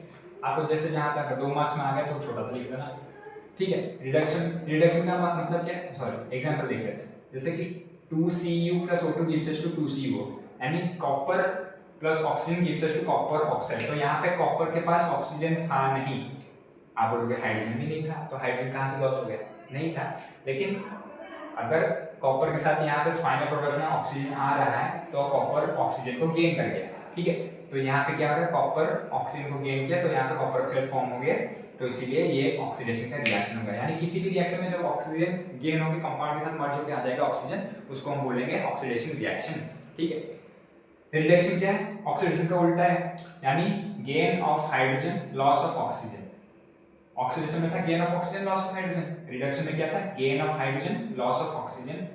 आपको जैसे जहां तक 2 मार्क्स में आ गया तो छोटा सा लिख देना। ठीक है, रिडक्शन का मतलब क्या है, सॉरी एग्जांपल देख लेते हैं। जैसे कि 2Cu + O2 gives to 2CO, यानी copper plus oxygen gives to copper oxide. तो यहाँ पे कॉपर के पास ऑक्सीजन था नहीं, आप बोलोगे हाइड्रोजन भी नहीं था, तो हाइड्रोजन कहाँ से लॉस हो गया, नहीं था। लेकिन अगर कॉपर के साथ यहाँ पे फाइनल प्रोडक्ट में ऑक्सीजन आ रहा है तो कॉपर ऑक्सीजन को गेन कर गया। ठीक है, तो यहाँ पे क्या हो रहा है, कॉपर ऑक्सीजन को गेन किया तो यहाँ पे कॉपर ऑक्साइड फॉर्म हो गया, तो इसीलिए ये ऑक्सीडेशन का रिएक्शन होगा। यानी किसी भी रिएक्शन में जब ऑक्सीजन गेन होकर कंपाउंड के साथ मर्ज होकर आ जाएगा ऑक्सीजन, उसको हम बोलेंगे ऑक्सीडेशन रिएक्शन। ठीक है, रिडक्शन क्या है, ऑक्सीडेशन का उल्टा है, यानी gain of hydrogen, loss of oxygen. Oxidation में था gain of oxygen, loss of hydrogen, reduction में क्या था, gain of hydrogen, loss of oxygen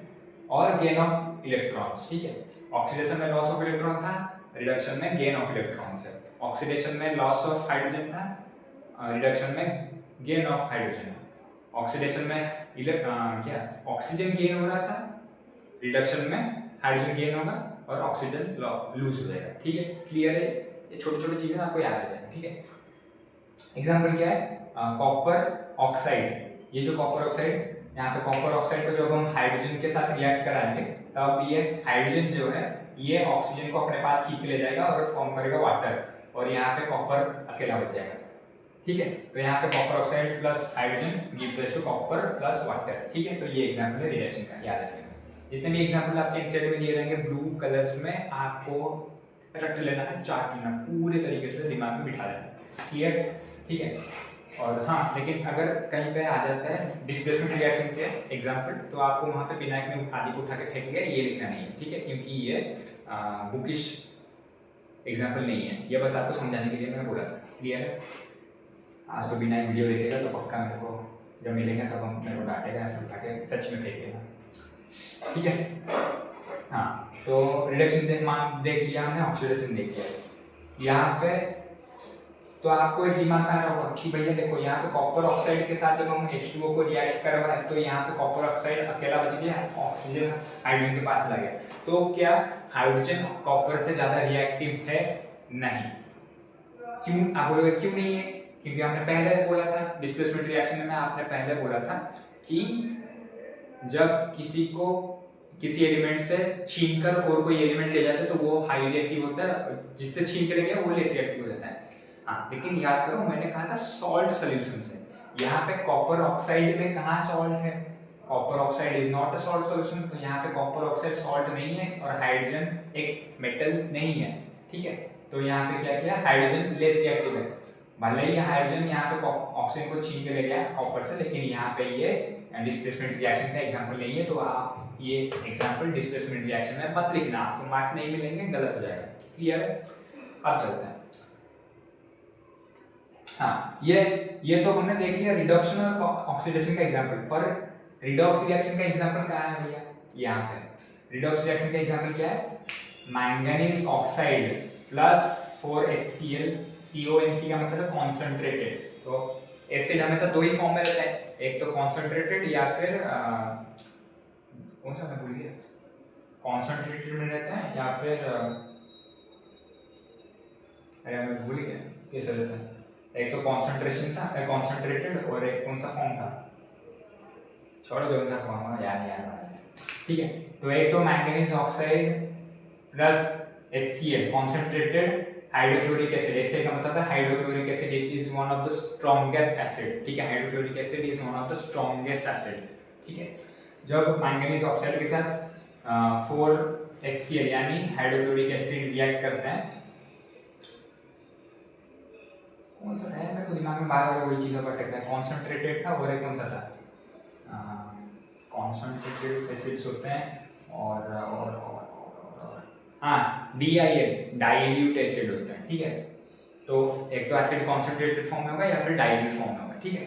और गेन ऑफ इलेक्ट्रॉन्स। ठीक है, ऑक्सीडेशन में लॉस ऑफ इलेक्ट्रॉन था, रिडक्शन में गेन ऑफ इलेक्ट्रॉन्स है। ऑक्सीडेशन में लॉस ऑफ हाइड्रोजन था, रिडक्शन में गेन ऑफ हाइड्रोजन। ऑक्सीडेशन में क्या ऑक्सीजन गेन हो रहा था, रिडक्शन में हाइड्रोजन गेन होगा और ऑक्सीजन लूज हो जाएगा। ठीक है, क्लियर है, ये छोटी छोटी चीजें आपको याद आ जाएंगी। ठीक है, एग्जाम्पल क्या है, कॉपर ऑक्साइड। ये जो कॉपर ऑक्साइड, यहाँ पे कॉपर ऑक्साइड को जब हम हाइड्रोजन के साथ रिएक्ट कराएंगे तब ये हाइड्रोजन जो है ये ऑक्सीजन को अपने पास खींच के ले जाएगा और फॉर्म करेगा वाटर, और यहाँ पे कॉपर अकेला बच जाएगा। ठीक है, तो यहाँ पे copper oxide plus hydrogen gives rise to copper plus water. ठीक है, तो ये एग्जाम्पल है रिएक्शन का, याद रखिएगा। जितने भी एग्जाम्पल आपके इंसेट में दिए रहेंगे ब्लू कलर्स में, आपको रट लेना है, चार्ट लेना, पूरे तरीके से दिमाग में बिठा लेना। क्लियर? ठीक है, और हाँ, लेकिन अगर कहीं पे आ जाता है डिस्प्लेसमेंट रिएक्शन के एग्जाम्पल, तो आपको वहाँ पे विनायक ने आदि को उठा के फेंक गया ये लिखना नहीं है। ठीक है, क्योंकि ये बुकिश एग्जाम्पल नहीं है, ये बस आपको समझाने के लिए मैंने बोला था। क्लियर है? आज तो विनायक वीडियो देखेगा तो पक्का मेरे को जब मिलेंगे तब हम मेरे को डांटेगा या फिर उठा के सच में फेंकेगा। ठीक है, हाँ, तो रिडक्शन देख लिया हमने, ऑक्सीडेशन देख लिया। यहाँ पे तो आपको एक दिमाग में आ रहा होगा कि भैया देखो यहाँ पे कॉपर ऑक्साइड के साथ जब हम H2O को रिएक्ट करवाए तो यहाँ पे कॉपर ऑक्साइड अकेला बच गया, ऑक्सीजन हाइड्रोजन के पास लगे। तो क्या हाइड्रोजन कॉपर से ज्यादा रिएक्टिव है? नहीं। क्यों? आप बोलोगे क्यों नहीं है? क्योंकि हमने पहले बोला था डिस्प्लेसमेंट रिएक्शन में, आपने पहले बोला था कि जब किसी एलिमेंट से छीनकर और कोई एलिमेंट ले जाते हैं तो वो हाई रिएक्टिव होता है, जिससे छीन के ले गया वो लेस रिएक्टिव हो जाता है। हाँ, लेकिन याद करो मैंने कहा था सॉल्ट सॉल्यूशन से। यहाँ पे कॉपर ऑक्साइड में कहाँ सॉल्ट है? Copper oxide is not a salt solution, तो यहाँ पे कॉपर ऑक्साइड सॉल्ट नहीं है और हाइड्रोजन एक मेटल नहीं है, ठीक है। तो यहाँ पे क्या किया, हाइड्रोजन लेस रिएक्टिव है। भले ही हाइड्रोजन यहाँ पे ऑक्सीजन को छीन के ले गया कॉपर से, लेकिन यहाँ पे ये डिस्प्लेसमेंट रिएक्शन का एग्जांपल नहीं है। तो आप ये एग्जांपल डिस्प्लेसमेंट रिएक्शन में मत लिखना, आपको मार्क्स नहीं मिलेंगे, गलत हो जाएगा। क्लियर है? अब चलते हैं। हाँ, ये तो हमने देख लिया रिडक्शन और ऑक्सीडेशन का एग्जांपल, पर रिडॉक्स रिएक्शन का एग्जांपल कहाँ है भैया? यहाँ पे रिडॉक्स रिएक्शन का एग्जांपल क्या है? Manganese oxide plus 4HCl, CONC का मतलब कॉन्सेंट्रेटेड। तो एसिड हमेशा दो ही फॉर्म में रहता है, एक तो कॉन्सेंट्रेटेड या फिर कौन सा मैं भूल गया, कॉन्सेंट्रेटेड में रहता है या फिर अरे मैं भूल गया कैसे रहता है। एक तो कॉन्सेंट्रेशन था, कॉन्सेंट्रेटेड, और एक कौन सा फॉर्म था, छोड़ो कौन सा फॉर्म है, याद नहीं आ रहा, ठीक है। तो एक तो manganese oxide plus HCl concentrated hydrochloric acid. HCl का मतलब है hydrochloric acid, it is one of the strongest acid, ठीक है। Hydrochloric acid is one of the strongest acid, ठीक है। जब मैंगनीज ऑक्साइड के साथ 4HCl यानी हाइड्रोक्लोरिक एसिड रिएक्ट करते हैं, कौन सा है मेरे को दिमाग में बार बार वही चीज़ भटक रहा है, कॉन्सेंट्रेटेड था और एक कौन सा था, कॉन्सेंट्रेटेड एसिड्स होते हैं और हाँ DIL डाइल्यूट एसिड होते हैं, ठीक है। तो एक तो एसिड कॉन्सेंट्रेटेड फॉर्म में होगा या फिर डाइल्यूट फॉर्म में होगा, ठीक है।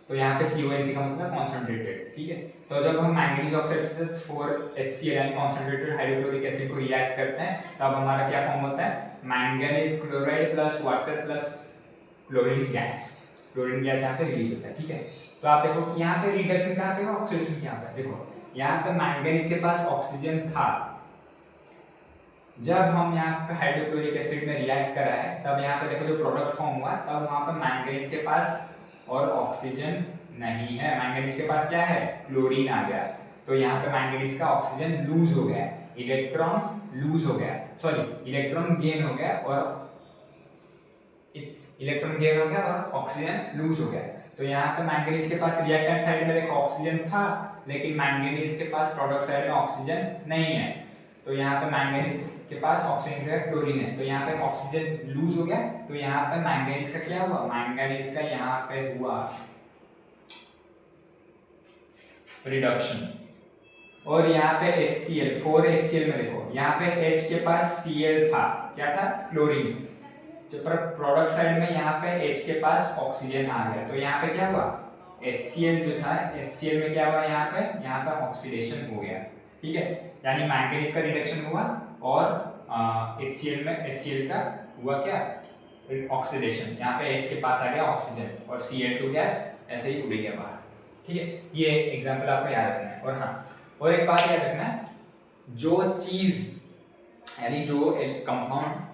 तो यहाँ पे CONC का मतलब कॉन्सेंट्रेटेड, ठीक है। तो जब हम मैंगनीज ऑक्साइड से 4HCl यानी कॉन्सेंट्रेटेड हाइड्रोक्लोरिक एसिड को रिएक्ट करते हैं तब हमारा क्या फॉर्म होता है, manganese chloride plus water plus chlorine gas. Chlorine gas यहाँ पे रिलीज होता है, ठीक है। तो आप देखो कि यहाँ पे रिडक्शन कहाँ पे हो, ऑक्सीडेशन कहाँ पे, देखो यहाँ पे मैंगनीज के पास ऑक्सीजन था, जब हम यहाँ पे हाइड्रोक्लोरिक एसिड में रिएक्ट कराए तब यहाँ पे देखो जो प्रोडक्ट फॉर्म हुआ तब वहाँ पे मैंगनीज के पास और ऑक्सीजन नहीं है, मैंगनीज के पास क्या है, क्लोरीन आ गया। तो यहाँ पे मैंगनीज का ऑक्सीजन लूज हो गया, इलेक्ट्रॉन लूज हो गया, सॉरी इलेक्ट्रॉन गेन हो गया और ऑक्सीजन लूज हो गया। तो यहाँ पे मैंगनीज के पास रिएक्टेंट साइड में देखो ऑक्सीजन था, लेकिन मैंगनीज के पास प्रोडक्ट साइड में ऑक्सीजन नहीं है। तो यहाँ पे मैंगनीज के पास ऑक्सीजन से क्लोरीन है, तो यहाँ पे ऑक्सीजन लूज हो गया। तो यहाँ पे मैंगनीज का क्या हुआ, मैंगनीज का यहाँ पे हुआ रिडक्शन। और यहाँ पे HCl 4HCl में देखो यहाँ पे H के पास Cl था, क्या था, क्लोरीन। जो पर प्रोडक्ट साइड में यहाँ पे H के पास ऑक्सीजन आ गया, तो यहाँ पे क्या हुआ, HCl जो था HCl में क्या हुआ, यहाँ पे ऑक्सीडेशन हो गया, ठीक है। यानी मैंगनीज का रिडक्शन हुआ और HCl का हुआ क्या, ऑक्सीडेशन। यहाँ पे H के पास आ गया ऑक्सीजन और Cl2 गैस ऐसे ही उड़ गया बाहर, ठीक है। ये एग्जांपल आपको याद रखना है। और हाँ, और एक बात याद रखना है, जो चीज यानी जो कंपाउंड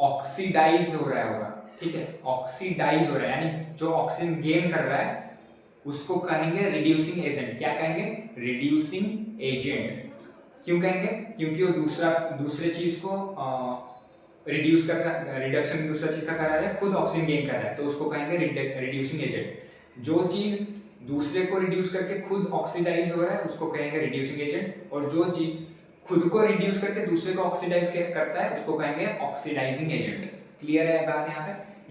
ऑक्सीडाइज हो रहा होगा, ठीक है, ऑक्सीडाइज हो रहा है यानी जो ऑक्सीजन गेन कर रहा है उसको कहेंगे रिड्यूसिंग एजेंट। क्या कहेंगे, रिड्यूसिंग एजेंट। क्यों कहेंगे, क्योंकि वो दूसरे चीज को रिड्यूस कर रहा है, रिडक्शन दूसरा चीज का करा रहा है, खुद ऑक्सीजन गेन कर रहा है, तो उसको कहेंगे रिड्यूसिंग एजेंट। जो चीज दूसरे को रिड्यूस करके खुद ऑक्सीडाइज हो रहा है उसको कहेंगे रिड्यूसिंग एजेंट, और जो चीज खुद को रिड्यूस करके दूसरे को ऑक्सीडाइज करता है उसको कहेंगे ऑक्सीडाइजिंग एजेंट। क्लियर है बात?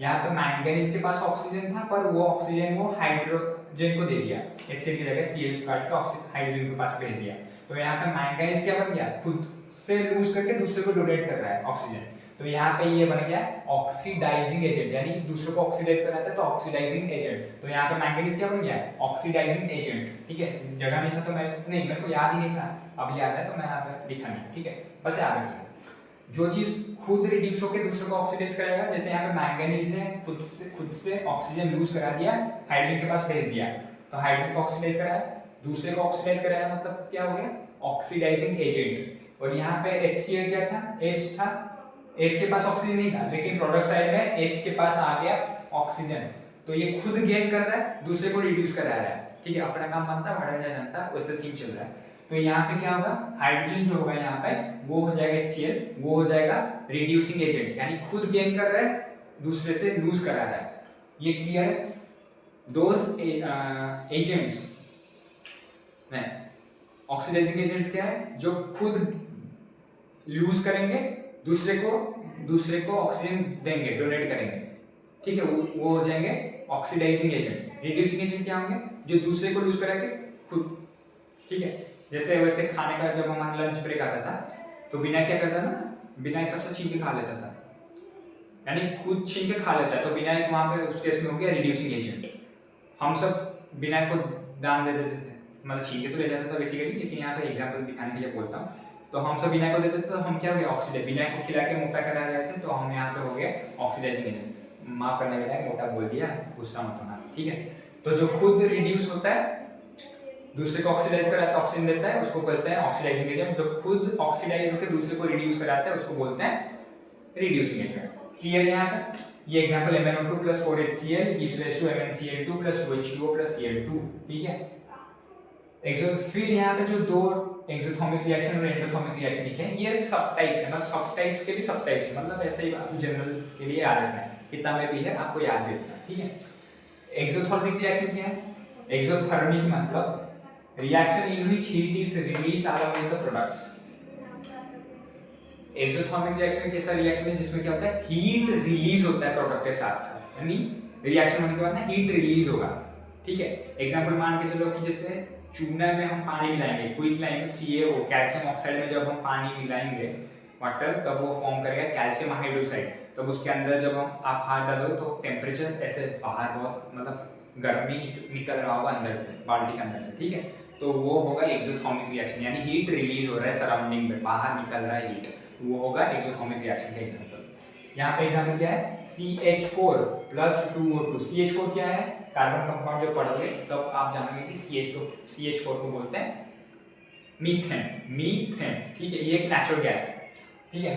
यहाँ पे मैंगनीज के पास ऑक्सीजन था पर वो ऑक्सीजन वो हाइड्रोजन को दे दिया, HCl की जगह Cl काट के हाइड्रोजन के पास भेज दिया। तो यहाँ पे मैंगनीज क्या बन गया, खुद से लूज करके दूसरे को डोनेट कर रहा है ऑक्सीजन। तो यहाँ पे ये बन गया ऑक्सीडाइजिंग एजेंट, यानी दूसरों को ऑक्सीडाइज कराता है तो ऑक्सीडाइजिंग एजेंट। तो यहाँ पे मैंगनीज क्या बन गया है, ऑक्सीडाइजिंग एजेंट। ठीक है, जगह नहीं था तो मैं नहीं, मेरे को याद ही नहीं था, अब याद है तो मैं यहाँ पे लिखा नहीं। ठीक है, बस याद रखिए जो चीज खुद रिड्यूस होकर दूसरों को ऑक्सीडाइज कराएगा, जैसे यहाँ पे मैंगनीज ने खुद से ऑक्सीजन लूज करा दिया, हाइड्रोजन के पास भेज दिया, तो हाइड्रोजन को ऑक्सीडाइज कराया, दूसरे को ऑक्सीडाइज कराया, मतलब क्या हो गया, ऑक्सीडाइजिंग एजेंट। और यहाँ पे HCl क्या था, H था, H के पास ऑक्सीजन नहीं था, लेकिन प्रोडक्ट साइड में H के पास आ गया ऑक्सीजन, तो ये खुद गेन कर रहा है, दूसरे को रिड्यूस करा रहा है। ठीक है, अपना काम बनता है, जानता है, वैसे सीन चल रहा है। तो यहाँ पे क्या होगा, हाइड्रोजन जो होगा यहाँ पे वो हो जाएगा HCl, वो हो जाएगा रिड्यूसिंग एजेंट, यानी खुद गेन कर रहा है, दूसरे से लूज करा रहा है। ये क्लियर है? दोज एजेंट्स ऑक्सीडाइजिंग एजेंट्स क्या है, जो खुद लूज करेंगे, दूसरे को ऑक्सीजन देंगे, डोनेट करेंगे। ठीक है, वो हो जाएंगे ऑक्सीडाइजिंग एजेंट। रिड्यूसिंग एजेंट क्या होंगे, जो दूसरे को लूज करेंगे खुद। ठीक है, जैसे वैसे खाने का जब हमारा लंच ब्रेक आता था तो बिना क्या करता था, बिना एक सबसे छीन के खा लेता था, यानी खुद छीन के खा लेता है, तो बिना एक वहां पे उस केस में हो गया रिड्यूसिंग एजेंट। हम सब बिना को दान दे देते थे, मतलब छीन के तो ले जाता था बेसिकली, लेकिन यहाँ पे एग्जाम्पल दिखाने के लिए बोलता हूँ। तो हम सब बिना को देते थे, तो हम क्या हो गया, ऑक्सीडाइज, बिना को खिला के मोटा करा रहे थे, तो हम यहाँ पे हो गए ऑक्सीडाइजिंग एजेंट। माफ करने के लिए मोटा बोल दिया, गुस्सा मत होना। ठीक है, तो जो खुद रिड्यूस होता है, दूसरे को ऑक्सीडाइज कराता है, ऑक्सीजन देता है, उसको बोलते हैं ऑक्सीडाइजिंग एजेंट। जो खुद ऑक्सीडाइज होकर दूसरे को रिड्यूस कराता है, उसको बोलते हैं रिड्यूसिंग एजेंट। क्लियर है यहाँ पे? ये example MnO2 + 4HCl gives rise to MnCl2 + 2H2O + Cl2। ठीक है, फिर यहाँ पे जो दो एक्सोथर्मिक रिएक्शन और एंडोथर्मिक रिएक्शन लिखे हैं, ये सब टाइप्स है ना, सब टाइप्स के भी सब टाइप्स है, मतलब ऐसे ही आपको जनरल के लिए याद रखना है, कितना में भी है आपको याद भी रखना है। ठीक है, एक्सोथर्मिक रिएक्शन क्या है, एक्सोथर्मिक मतलब reaction in which heat is released along with the products। Exothermic reaction कैसा रिएक्शन है जिसमें क्या होता है, हीट रिलीज होता है प्रोडक्ट के साथ साथ, यानी रिएक्शन होने के बाद ना हीट रिलीज होगा। ठीक है, एग्जांपल मान के चलो कि जैसे चूना में हम पानी मिलाएंगे, क्विक लाइन में CaO कैल्शियम ऑक्साइड में जब हम पानी मिलाएंगे वाटर, तब वो फॉर्म करेगा कैल्शियम हाइड्रोक्साइड। तब उसके अंदर जब हम आप हाथ डालोगे तो टेम्परेचर ऐसे बाहर बहुत मतलब गर्मी निकल रहा होगा अंदर से, बाल्टी के अंदर से। ठीक है, तो वो होगा एक्सोथर्मिक रिएक्शन, यानी हीट रिलीज हो रहा है सराउंडिंग में, बाहर निकल रहा है हीट, वो होगा एक्सोथर्मिक रिएक्शन का एग्जांपल। यहाँ पे एग्जांपल क्या है, CH4 + 2O2। CH4 क्या है, कार्बन कंपाउंड जो पढ़ोगे तब आप जानेंगे कि CH4 को बोलते हैं मीथेन। ठीक है, ये एक नेचुरल गैस है। ठीक है,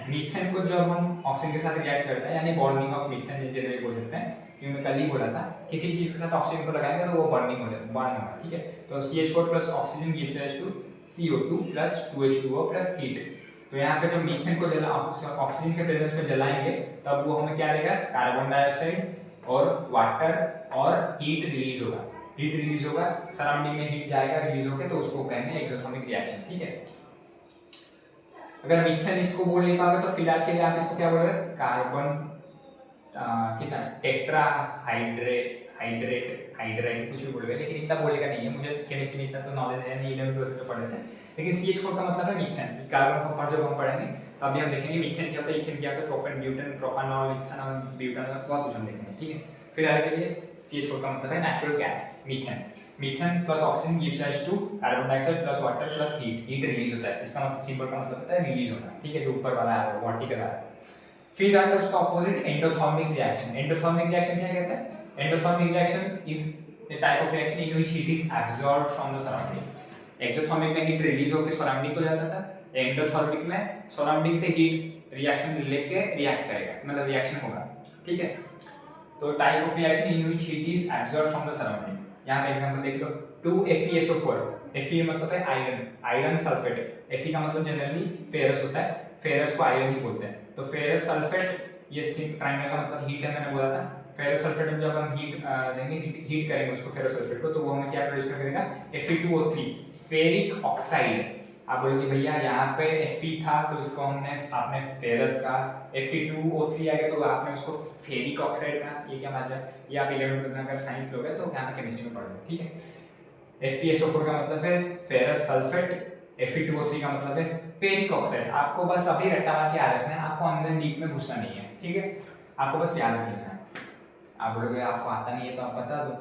मीथेन को जब हम ऑक्सीजन के साथ रिएक्ट करते हैं, यानी बॉन्डिंग ऑफ मीथेन जनरली बोल सकते हैं, क्योंकि मैं कल ही बोला था, किसी भी चीज के साथ ऑक्सीजन को लगाएंगे तो वो बॉन्डिंग हो जाएगा, बॉन्ड होगा। ठीक है, तो CH4 + oxygen gives rise to CO2 + 2H2O + heat. तो यहाँ पे जो मीथेन को ऑक्सीजन के प्रेजेंस में जलाएंगे तब वो हमें क्या देगा, कार्बन डाइऑक्साइड और वाटर और हीट रिलीज होगा, सराउंडिंग में हीट जाएगा, रिलीज होकर, तो उसको कहेंगे एक्सोथर्मिक रिएक्शन। ठीक है, अगर मीथेन इसको बोल नहीं पाओगे तो फिलहाल के लिए आप इसको क्या बोल रहे हैं, कार्बन कितना टेट्रा हाइड्रेट कुछ भी बोलोगे, लेकिन इतना बोलेगा नहीं है, मुझे केमिस्ट्री में इतना तो नॉलेज है नहीं, 11th-12th में पढ़े थे। लेकिन CH4 का मतलब है मीथेन, कार्बन कंपाउंड जब हम पढ़ेंगे तब भी हम देखेंगे मीथेन क्या होता है, इथेन क्या होता है, प्रोपेन, ब्यूटेन, प्रोपानॉल, इथेनॉल, ब्यूटानॉल, बहुत कुछ हम देखेंगे। ठीक है, फिलहाल के लिए CH4 का मतलब है natural gas methane + oxygen gives rise to carbon dioxide + water + heat release होता है। इसका मतलब सिंपल का मतलब होता है रिलीज होना। ठीक है, जो ऊपर वाला है वो वर्टिकल है। फिर आता है उसका opposite endothermic reaction. Endothermic reaction क्या कहते हैं, endothermic reaction is the type of reaction in which heat is absorbed from the surrounding. Exothermic में हीट रिलीज होकर सराउंडिंग को जाता था, एंडोथर्मिक में सराउंडिंग से हीट रिएक्शन लेके रिएक्ट करेगा, मतलब रिएक्शन होगा। ठीक है, तो type of reaction in which heat is absorbed from the surrounding. यहाँ पे एग्जांपल देख लो, 2FeSO4। Fe मतलब है आयरन सल्फेट, Fe का मतलब जनरली फेरस होता है, फेरस को आयरन ही बोलते हैं। तो फेरस सल्फेट, ये ट्रायंगल का मतलब हीट है, मैंने बोला था। फेरस सल्फेट में जब हम हीट देंगे, हीट करेंगे उसको फेरस सल्फेट को, तो वो हमें क्या प्रोड्यूस करेगा, Fe2O3 फेरिक ऑक्साइड। आप बोलोगे भैया यहाँ पे Fe था तो इसको आपने फेरस का, Fe2O3 आ गया तो आपने उसको फेरिक ऑक्साइड कहा, ये क्या मतलब, ये आप 11th में अगर साइंस लोगे तो यहाँ पे केमिस्ट्री में पढ़ोगे। ठीक है, FeSO4 का मतलब है फेरस सल्फेट, Fe2O3 का मतलब है फेरिक ऑक्साइड। आपको बस अभी रट्टा मार के याद रखना है, आपको अंदर डीप में घुसना नहीं है, ठीक है, आपको बस याद रख लेना है। आप बोलोगे आपको आता नहीं है तो आप बता दो,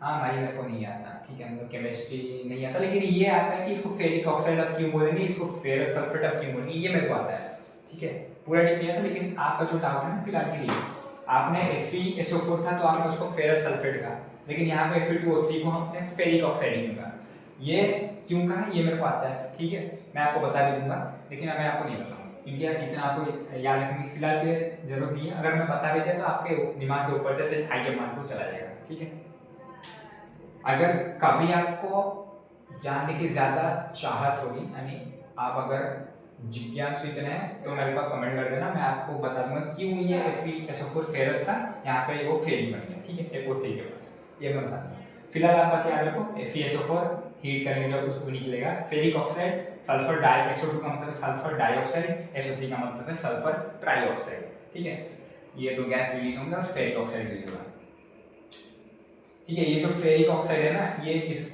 हाँ भाई मेरे को नहीं आता, ठीक है, मतलब केमिस्ट्री नहीं आता, लेकिन ये आता है कि इसको फेरिक ऑक्साइड अब क्यों बोलेंगे, इसको फेरस सल्फेट अब क्यों बोलेंगे, ये मेरे को आता है, ठीक है, पूरा डीप नहीं आता। लेकिन आपका जो डाउट है ना फिलहाल के लिए, आपने FeSO4 था तो आपने उसको फेरस सल्फेट कहा, लेकिन यहाँ पे Fe2O3 को हमने फेरिक ऑक्साइड क्यों कहा, ये क्यों कहा ये मेरे को आता है, ठीक है, मैं आपको बता भी दूंगा, लेकिन मैं आपको नहीं बताऊंगा क्योंकि यार इतना आपको याद रखने की फिलहाल के जरूरत नहीं है। अगर मैं बता भी दिया तो आपके दिमाग के ऊपर से हाई जंप मार के चला जाएगा, ठीक है। अगर कभी आपको जानने की ज़्यादा चाहत होगी, यानी आप अगर जिज्ञासु इतने हैं तो मेरे पास कमेंट कर देना, मैं आपको बता दूंगा क्यों ये FeSO4 फेरस था, यहाँ पे वो फेरिक बन गया, ठीक है, FO3 के पास, ये मैं बता दूंगा। फिलहाल आप बस याद रखो FeSO4 हीट करेंगे जब उसको निकलेगा ferric oxide, sulphur die, SO2 का मतलब है सल्फर डाइऑक्साइड, SO3 का मतलब है सल्फर ट्राइऑक्साइड, ठीक है, ये दो गैस रिलीज होंगे और फेरिक ऑक्साइड रिलीज होगा, ठीक है। ये जो फेरिक ऑक्साइड है ना, ये इस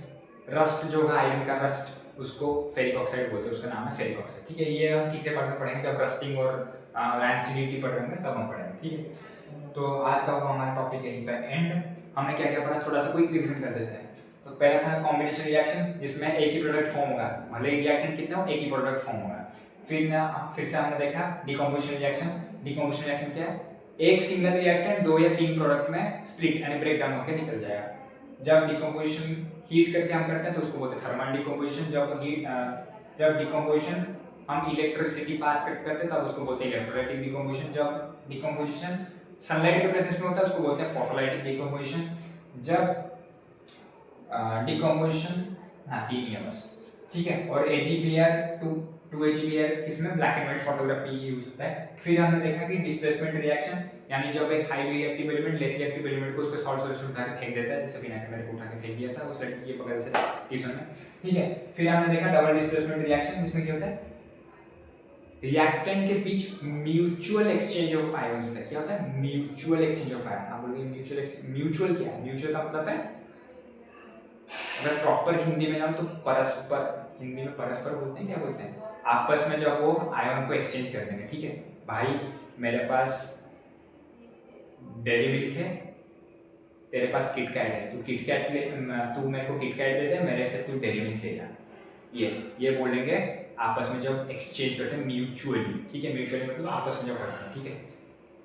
रस्ट जो है आयरन का रस्ट, उसको फेरिक ऑक्साइड बोलते हैं, उसका नाम है फेरिक ऑक्साइड, ठीक है। ये हम तीसरे पार्ट में पढ़ेंगे जब रस्टिंग और रैंसिडिटी पढ़ रहे तब हम पढ़ेंगे, ठीक है। तो आज का हमारा टॉपिक यहीं पर एंड। हमने क्या क्या पढ़ा थोड़ा सा क्विक रिवीजन कर देते हैं। तो पहला था कॉम्बिनेशन रिएक्शन, जिसमें एक ही प्रोडक्ट फॉर्म होगा, भले ही रिएक्टेंट कितने हो एक ही प्रोडक्ट फॉर्म होगा। फिर से हमने देखा डिकम्पोजिशन रिएक्शन। डिकम्पोजिशन रिएक्शन क्या है, एक सिंगल रिएक्टेंट 2 या 3 प्रोडक्ट में स्प्लिट यानी ब्रेक डाउन होकर निकल जाएगा। जब डिकम्पोजिशन हीट करके हम करते हैं तो उसको बोलते हैं थर्मल डिकम्पोजिशन। जब डिकम्पोजिशन हम इलेक्ट्रिसिटी पास करते हैं तब उसको बोलते हैं इलेक्ट्रोलाइटिक डिकम्पोजिशन। जब डिकम्पोजिशन सनलाइट के प्रेजेंस में होता है उसको बोलते हैं फोटोलाइटिक डिकम्पोजिशन। जब डिकम्पोजिशन तीन ही है बस, ठीक है। और AgBr टू AgBr किसमें black and white photography use होता है। फिर हमने देखा कि डिस्प्लेसमेंट रिएक्शन, यानी जब एक highly reactive element less reactive element को उसके सॉल्ट सॉल्यूशन उठा के फेंक देता है, जैसे बिना कैमरे को उठा के फेंक दिया था उस लड़की के बगल से ट्यूशन में, ठीक है। फिर हमने देखा डबल डिस्प्लेसमेंट रिएक्शन, जिसमें क्या होता है रिएक्टेंट के बीच म्यूचुअल एक्सचेंज ऑफ आयन होता है। क्या होता है म्यूचुअल एक्सचेंज ऑफ आयन। आप बोलोगे म्यूचुअल क्या है, म्यूचुअल का मतलब है, अगर प्रॉपर हिंदी में जाओ तो परस्पर, हिंदी में परस्पर बोलते हैं, क्या बोलते हैं, आपस में जब वो आयन को एक्सचेंज कर देंगे, ठीक है। भाई मेरे पास डेयरी मिल्क है, तेरे पास किटकैट है, तू किटकैट ले, तू मेरे को किटकैट दे दे, मेरे से तू डेयरी मिल्क ले जा, ये बोलेंगे आपस में जब एक्सचेंज करते हैं म्यूचुअली, ठीक है। म्यूचुअली मतलब आपस में जब करते हैं, ठीक है।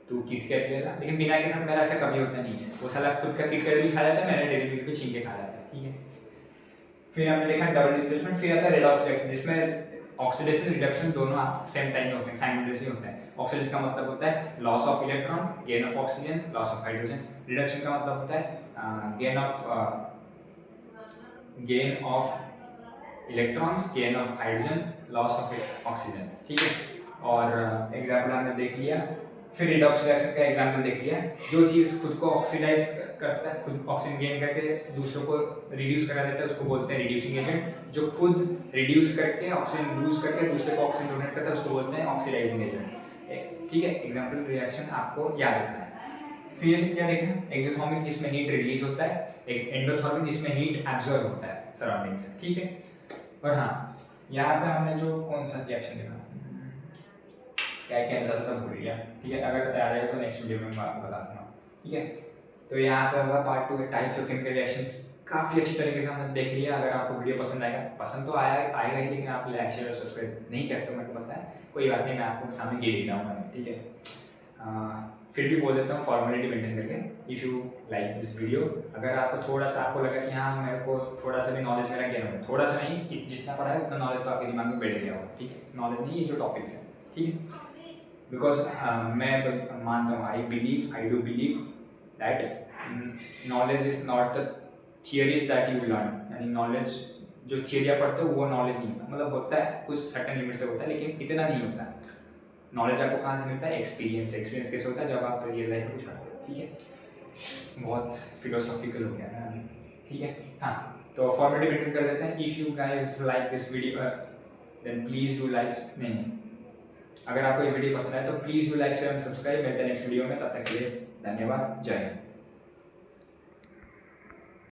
तू किटकैट ले ला, लेकिन बिना के साथ मेरा ऐसा कभी होता नहीं है, वो साला खुद का किटकैट भी खा जाता है, मेरा डेयरी मिल्क भी छीन के खा जाता है, ठीक है। फिर हमने देखा डबल डिस्प्लेसमेंट। फिर आता है रेडॉक्स रिएक्शन, जिसमें ऑक्सीडेशन रिडक्शन दोनों सेम टाइम में होते हैं, साइमल्टेनियसली होते हैं। ऑक्सीडेशन का मतलब होता है loss of electron, gain of oxygen, loss of hydrogen. Reduction का मतलब होता है gain of electrons, gain of hydrogen, loss of oxygen, ठीक है। और एग्जाम्पल हमने देख लिया। फिर रिडॉक्स रिएक्शन का एग्जाम्पल देख लिया, जो चीज़ खुद को ऑक्सीडाइज करता है, खुद ऑक्सीजन गेन करके दूसरों को रिड्यूस करा देता है, उसको बोलते हैं रिड्यूसिंग एजेंट। जो खुद रिड्यूस करके ऑक्सीजन लूज करके दूसरे को ऑक्सीजन डोनेट करता है उसको बोलते हैं ऑक्सीडाइजिंग एजेंट, ठीक है। एग्जाम्पल रिएक्शन आपको याद रखना है। फिर क्या देखा, एक्सोथर्मिक जिसमें हीट रिलीज होता है, एक एंडोथर्मिक जिसमें हीट एब्जॉर्ब होता है सराउंडिंग से, ठीक है। और हाँ, यहाँ पे हमने जो कौन सा रिएक्शन देखा, क्या सब भूल गया, ठीक है। अगर याद आएगा तो नेक्स्ट वीडियो में बता दूंगा, ठीक है। तो यहाँ पे होगा part 2 types of chemical reactions. काफ़ी अच्छी तरीके से हमने देख लिया। अगर आपको वीडियो पसंद आएगा, पसंद तो आएगा ही, लेकिन आप लाइक शेयर और सब्सक्राइब नहीं करते तो मेरे को पता है, कोई बात नहीं, मैं आपको सामने गिर ही जाऊँगा, ठीक है। फिर भी बोल देता हूँ फॉर्मेलिटी मेंटेन करके, if you like this video, अगर आपको थोड़ा सा आपको लगा कि हाँ मेरे को थोड़ा सा भी नॉलेज मेरा गेन हो, थोड़ा सा नहीं, जितना पढ़ा है उतना नॉलेज तो आपके दिमाग में बैठ गया होगा, ठीक है। नॉलेज नहीं, ये जो टॉपिक्स हैं, ठीक है। बिकॉज मैं मानता हूँ, I do believe that knowledge is not the theories that you learn, यानी नॉलेज जो थियरिया पढ़ते हो वो नॉलेज नहीं होता, मतलब होता है कुछ सर्टेन लिमिट से होता है, लेकिन इतना नहीं होता। नॉलेज आपको कहाँ से मिलता है, एक्सपीरियंस। एक्सपीरियंस कैसे होता है, जब आप रियल लाइफ में कुछ करते हो, ठीक है। बहुत फिलोसॉफिकल हो गया ना, ठीक है। हाँ, तो फॉर्मेलिटी मेंटेन कर देते हैं। If you guys like this video then please do like, नहीं, अगर आपको ये वीडियो पसंद आए तो please do like share and subscribe. मिलते हैं नेक्स्ट वीडियो में, तब तक के लिए धन्यवाद, जय हिंद।